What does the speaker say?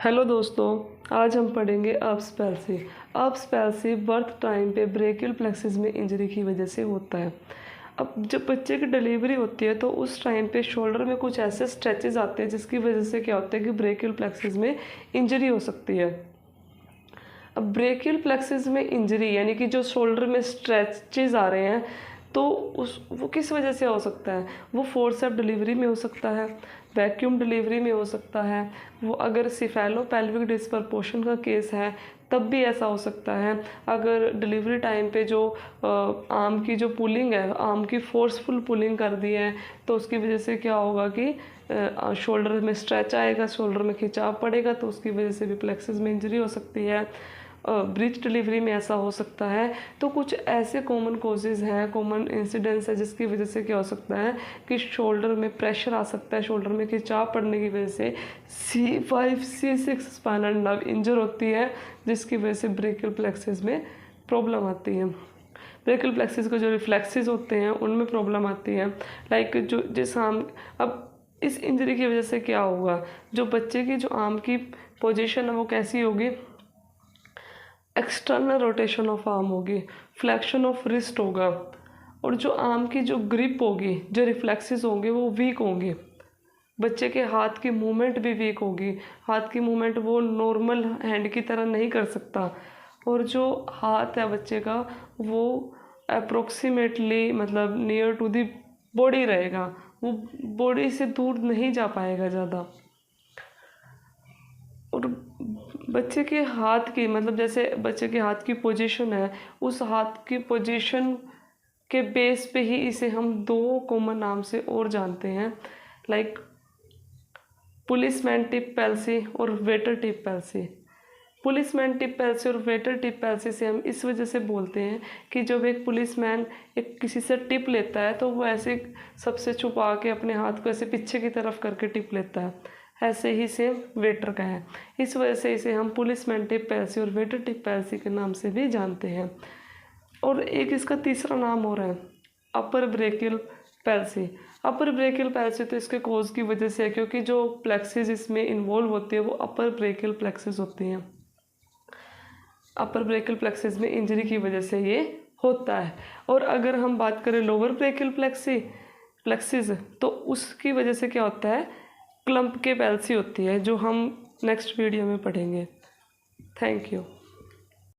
Hello दोस्तों, आज हम पढ़ेंगे ups palsy. Ups palsy birth time पे ब्रेकियल प्लेक्सिस में इंजरी की वजह से होता है। अब जब बच्चे की डिलीवरी होती है तो उस टाइम पे शोल्डर में कुछ ऐसे स्ट्रेचेस आते हैं जिसकी वजह से क्या होता है कि ब्रेकियल प्लेक्सिस में इंजरी हो सकती है। अब ब्रेकियल प्लेक्सिस में इंजरी यानी कि जो शोल्डर में स्ट्रेचेस आ रहे हैं तो वो किस वजह से हो सकता है। वो फोर्सेप्स डिलीवरी में हो सकता है, वैक्यूम डिलीवरी में हो सकता है, वो अगर सिफेलो पेल्विक डिस्प्रपोर्शन का केस है तब भी ऐसा हो सकता है। अगर डिलीवरी टाइम पे जो आर्म की जो पुलिंग है, आर्म की फोर्सफुल पुलिंग कर दी है तो उसकी वजह से क्या होगा कि शोल्डर में स्ट्रेच आएगा, शोल्डर में खिंचाव पड़ेगा तो उसकी वजह से भी प्लेक्सिस में इंजरी हो सकती है। ब्रीच डिलीवरी में ऐसा हो सकता है। तो कुछ ऐसे कॉमन कोजेज़ हैं, कॉमन इंसिडेंट्स है जिसकी वजह से क्या हो सकता है कि शोल्डर में प्रेशर आ सकता है, शोल्डर में खिंचाव पड़ने की वजह से C5 C6 स्पाइनल नर्व इंजर होती है जिसकी वजह से ब्रेकियल प्लेक्सिस में प्रॉब्लम आती है। ब्रेकियल प्लेक्सिस के जो रिफ्लेक्सेस होते हैं उनमें प्रॉब्लम आती है। लाइक जो जिस आर्म, अब इस इंजरी की वजह से क्या होगा, जो बच्चे की जो आर्म की पोजीशन है वो कैसी होगी, एक्सटर्नल रोटेशन ऑफ आर्म होगी, फ्लैक्शन ऑफ रिस्ट होगा और जो आर्म की जो ग्रिप होगी, जो रिफ्लेक्सेस होंगे वो वीक होंगे। बच्चे के हाथ की मूवमेंट भी वीक होगी, हाथ की मूवमेंट वो नॉर्मल हैंड की तरह नहीं कर सकता और जो हाथ है बच्चे का वो अप्रोक्सीमेटली मतलब नियर टू दी बॉडी रहेगा, वो बॉडी से दूर नहीं जा पाएगा ज़्यादा। और बच्चे के हाथ की मतलब जैसे बच्चे के हाथ की पोजीशन है, उस हाथ की पोजीशन के बेस पे ही इसे हम दो कॉमन नाम से और जानते हैं, लाइक पुलिसमैन टिप पैल्सी और waiter tip palsy. Policeman tip palsy और वेटर टिप पैल्सी से हम इस वजह से बोलते हैं कि जब एक पुलिसमैन एक किसी से टिप लेता है तो वो ऐसे सबसे छुपा के अपने हाथ को ऐसे पीछे की तरफ करके टिप लेता है, ऐसे ही सेम वेटर का है। इस वजह से इसे हम पुलिसमैन टिप पैल्सी और वेटर टिप पैल्सी के नाम से भी जानते हैं। और एक इसका तीसरा नाम हो रहा है अपर ब्रेकियल पैल्सी। अपर ब्रेकियल पैल्सी तो इसके कोज की वजह से है क्योंकि जो प्लेक्सिस इसमें इन्वॉल्व होती है वो अपर ब्रेकियल प्लेक्सिस होती हैं। अपर ब्रेकियल प्लेक्सिस में इंजरी की वजह से ये होता है। और अगर हम बात करें लोअर ब्रेकियल प्लेक्सिस तो उसकी वजह से क्या होता है, क्लम्प के पैल्सी होती है जो हम नेक्स्ट वीडियो में पढ़ेंगे। Thank you.